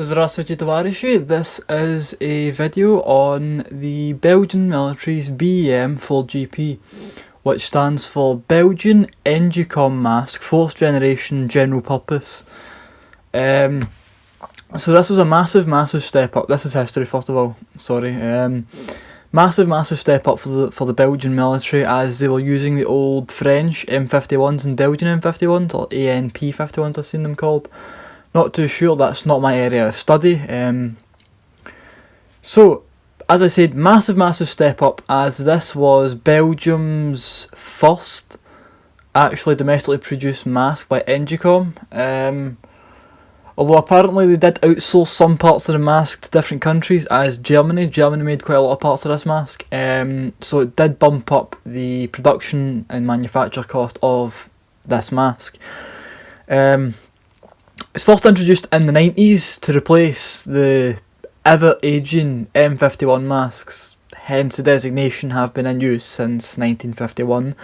Здравствуйте, товарищи. This is a video on the Belgian military's BEM-4GP, which stands for Belgian Engicom Mask 4th Generation General Purpose. So this was a massive step up. This is history, first of all. Sorry. Massive step up for the Belgian military, as they were using the old French M51s and Belgian M51s, or ANP51s I've seen them called. Not too sure, that's not my area of study. So, as I said, massive step up, as this was Belgium's first actually domestically produced mask by Engicom. Although apparently they did outsource some parts of the mask to different countries, as Germany made quite a lot of parts of this mask. So it did bump up the production and manufacture cost of this mask. It's first introduced in the 90s to replace the ever-aging M51 masks, hence the designation have been in use since 1951.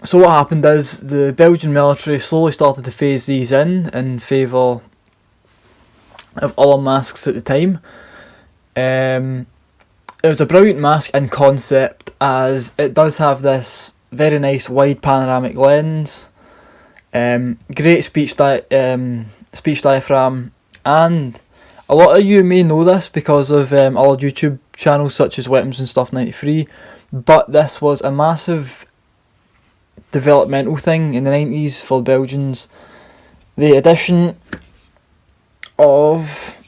So what happened is the Belgian military slowly started to phase these in favour of other masks at the time. It was a brilliant mask in concept, as it does have this very nice wide panoramic lens, great speech diaphragm, and a lot of you may know this because of other YouTube channels such as Weapons and Stuff 93, but this was a massive developmental thing in the 90s for Belgians. The addition of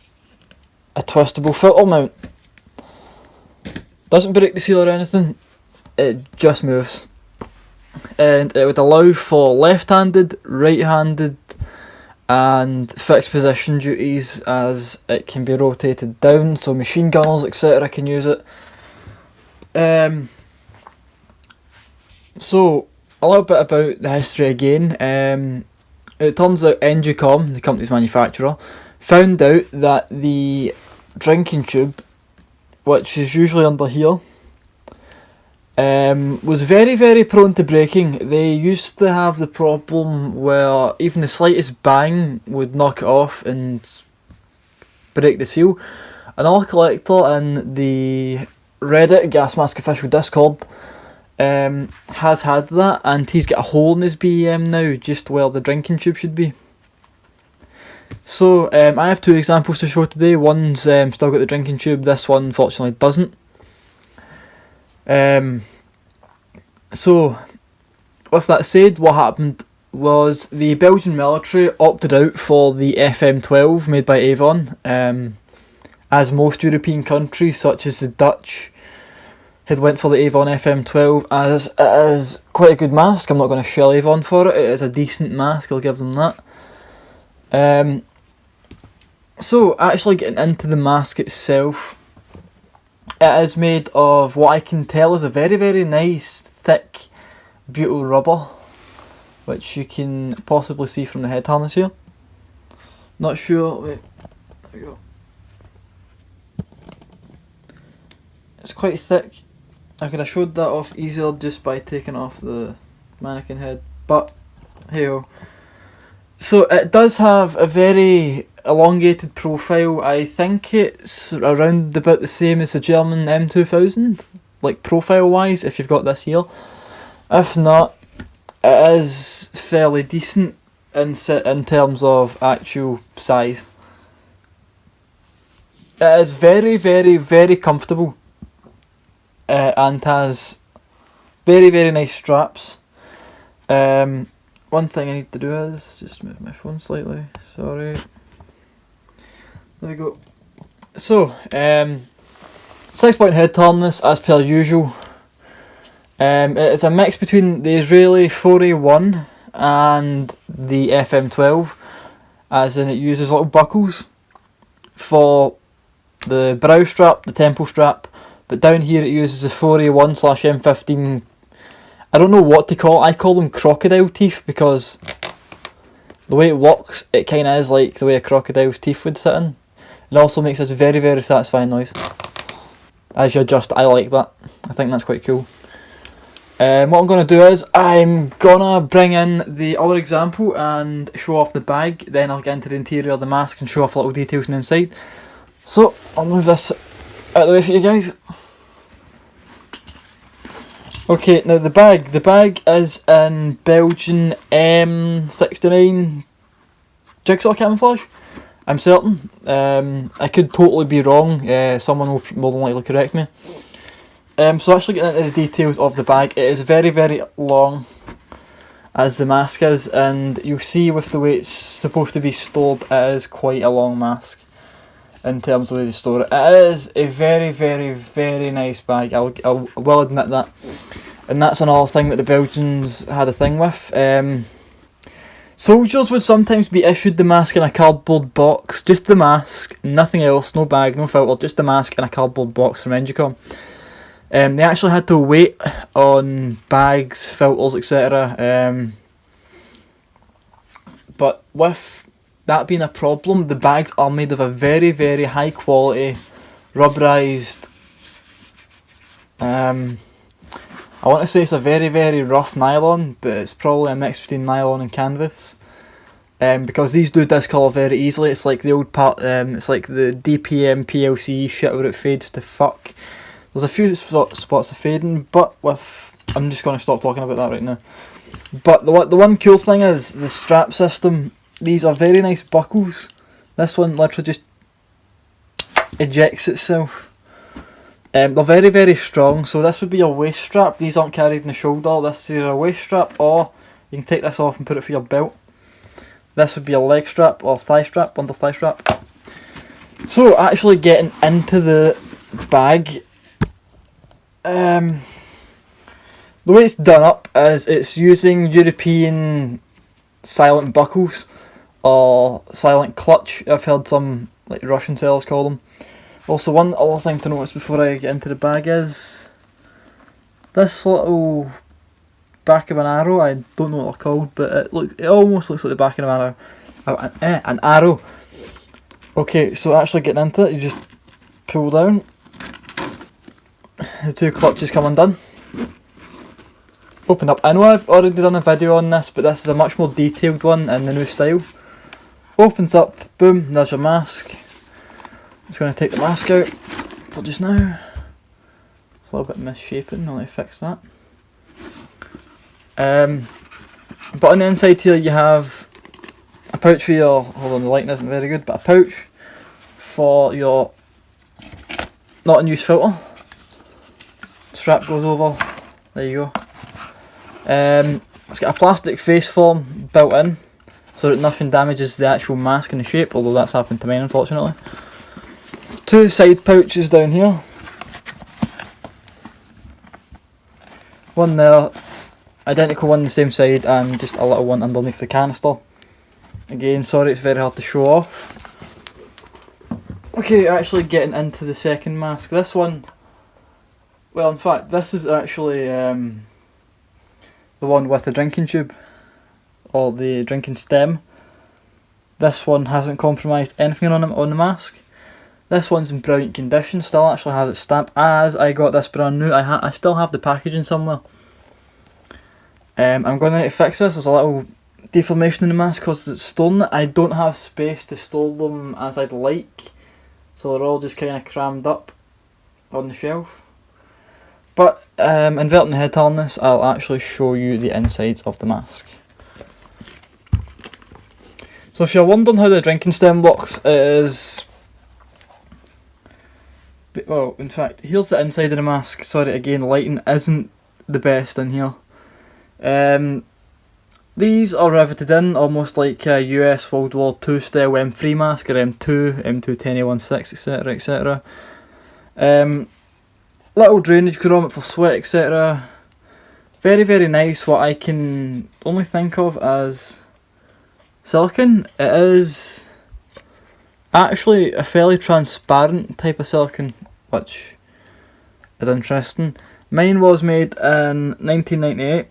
a twistable filter mount. Doesn't break the seal or anything, it just moves. And it would allow for left-handed, right-handed and fixed position duties, as it can be rotated down, so machine gunners etc. can use it. So a little bit about the history again. It turns out Engicom, the company's manufacturer, found out that the drinking tube, which is usually under here, was very prone to breaking. They used to have the problem where even the slightest bang would knock it off and break the seal. Another collector in the Reddit Gas Mask Official Discord has had that, and he's got a hole in his BEM now, just where the drinking tube should be. So I have two examples to show today. One's still got the drinking tube, this one unfortunately doesn't. So with that said, what happened was the Belgian military opted out for the FM12 made by Avon, as most European countries such as the Dutch had went for the Avon FM12, as it is quite a good mask. I'm not going to shell Avon for it, it is a decent mask, I'll give them that. So actually getting into the mask itself, it is made of what I can tell is a very nice thick butyl rubber, which you can possibly see from the head harness here. Not sure, wait, there we go. It's quite thick. I could have showed that off easier just by taking off the mannequin head, but hey ho. So it does have a very elongated profile. I think it's around about the same as the German M2000, like profile wise, if you've got this here. If not, it is fairly decent in terms of actual size. It is very comfortable. And has very nice straps. One thing I need to do is just move my phone slightly, sorry. There we go. So, 6-point head harness as per usual. It is a mix between the Israeli 4A1 and the FM12, as in it uses little buckles for the brow strap, the temple strap, but down here it uses the 4A1/M15. I don't know what to call it. I call them crocodile teeth, because the way it works, it kind of is like the way a crocodile's teeth would sit in. It also makes this very satisfying noise as you adjust. I like that. I think that's quite cool. What I'm going to do is I'm going to bring in the other example and show off the bag, then I'll get into the interior of the mask and show off little details on the inside. So I'll move this out of the way for you guys. Okay, now the bag is in Belgian M69 jigsaw camouflage, I'm certain. I could totally be wrong, someone will more than likely correct me. So actually getting into the details of the bag, it is very, very long, as the mask is, and you'll see with the way it's supposed to be stored, it is quite a long mask in terms of the way to store it. It is a very, very, very nice bag, I will admit that. And that's another thing that the Belgians had a thing with. Soldiers would sometimes be issued the mask in a cardboard box, just the mask, nothing else, no bag, no filter, just the mask in a cardboard box from Engicom. They actually had to wait on bags, filters, etc. But with that being a problem, the bags are made of a very, very high quality rubberized, I want to say it's a very, very rough nylon, but it's probably a mix between nylon and canvas. Because these do discolour very easily. It's like the old part. It's like the DPM PLC shit where it fades to fuck. There's a few spots of fading, but I'm just going to stop talking about that right now. But the one cool thing is the strap system. These are very nice buckles. This one literally just ejects itself. They're very, very strong, so this would be a waist strap. These aren't carried in the shoulder. This is a waist strap, or you can take this off and put it for your belt. This would be a leg strap or thigh strap, under thigh strap. So actually getting into the bag, the way it's done up is it's using European silent buckles or silent clutch. I've heard some like Russian sellers call them. Also, one other thing to notice before I get into the bag is this little back of an arrow. I don't know what they're called, but it almost looks like the back of an arrow. Okay, so actually getting into it, you just pull down. The two clutches come undone. Open up. I know I've already done a video on this, but this is a much more detailed one in the new style. Opens up, boom, there's your mask. I'm just going to take the mask out for just now. It's a little bit misshapen, I'll fix that. But on the inside here you have a pouch for your, hold on, the lighting isn't very good, but a pouch for your not in use filter. Strap goes over, there you go. It's got a plastic face form built in so that nothing damages the actual mask and the shape, although that's happened to mine unfortunately. Two side pouches down here. One there, identical one on the same side, and just a little one underneath the canister. Again, sorry it's very hard to show off. Okay, actually getting into the second mask. This one, well in fact this is actually the one with the drinking tube, or the drinking stem. This one hasn't compromised anything on the mask. This one's in brilliant condition, still actually has its stamp, as I got this brand new. I still have the packaging somewhere. I'm going to need to fix this. There's a little deformation in the mask because it's stolen. I don't have space to store them as I'd like, so they're all just kind of crammed up on the shelf. But inverting the head harness, I'll actually show you the insides of the mask. So if you're wondering how the drinking stem works, it is... Well, in fact, here's the inside of the mask. Sorry, again, lighting isn't the best in here. These are riveted in, almost like a US World War II style M3 mask, or M2, M210A16, etc, etc. Little drainage grommet for sweat, etc. Very, very nice, what I can only think of as silicone. It is actually a fairly transparent type of silicone, which is interesting. Mine was made in 1998.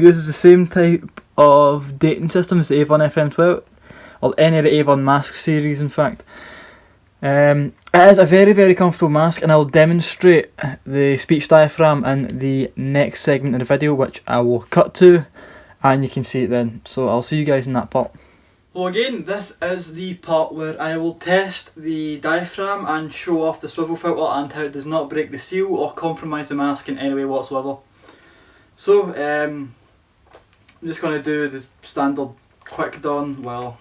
Uses the same type of dating system as the Avon FM12, or any of the Avon mask series in fact. It is a very, very comfortable mask, and I'll demonstrate the speech diaphragm in the next segment of the video, which I will cut to, and you can see it then. So I'll see you guys in that part. So again, this is the part where I will test the diaphragm and show off the swivel filter and how it does not break the seal or compromise the mask in any way whatsoever. So I'm just going to do the standard quick don while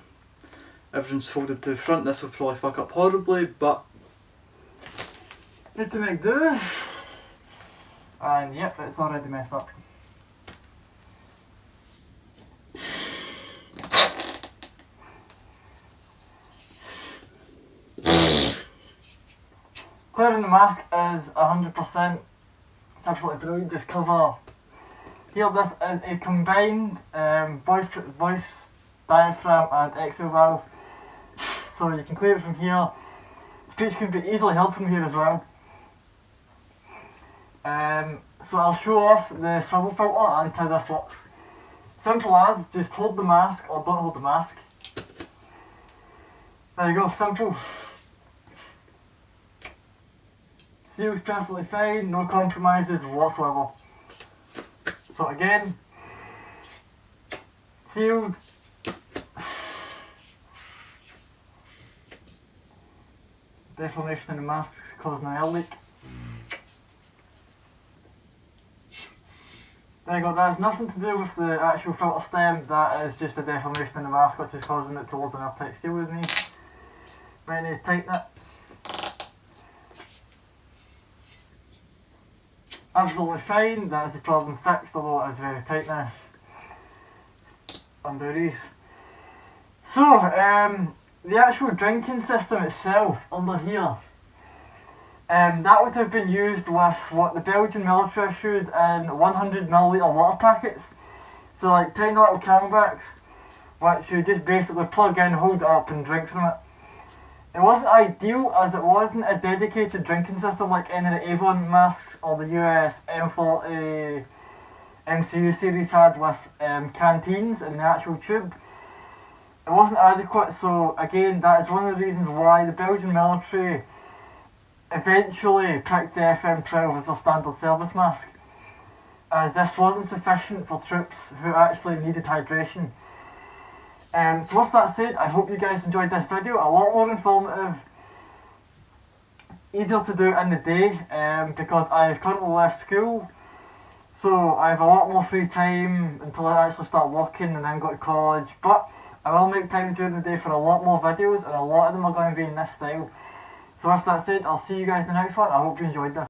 everything's folded to the front. This will probably fuck up horribly, but need to make do. And yep, it's already messed up. Clearing the mask is 100%. It's absolutely brilliant. Just cover here. This is a combined voice diaphragm and exhale valve, so you can clear it from here. Speech can be easily held from here as well. So I'll show off the swivel filter and how this works. Simple as, just hold the mask or don't hold the mask. There you go, simple. Seals perfectly fine, no compromises whatsoever. So again, sealed. Deformation in the mask causing an air leak. There you go, that has nothing to do with the actual filter stem, that is just a deformation in the mask which is causing it towards an airtight seal with me. Might need to tighten it. Absolutely fine, that is the problem fixed, although it is very tight now. Undo these. So, the actual drinking system itself under here, that would have been used with what the Belgian military issued in 100ml water packets. So like tiny little camelbacks, which you just basically plug in, hold it up and drink from it. It wasn't ideal as it wasn't a dedicated drinking system like any of the Avon masks or the US M40 MCU series had with canteens in the actual tube. It wasn't adequate, so again that is one of the reasons why the Belgian military eventually picked the FM12 as their standard service mask, as this wasn't sufficient for troops who actually needed hydration. So with that said, I hope you guys enjoyed this video. A lot more informative, easier to do in the day, because I've currently left school, so I have a lot more free time until I actually start working and then go to college. But I will make time during the day for a lot more videos, and a lot of them are going to be in this style. So with that said, I'll see you guys in the next one. I hope you enjoyed this.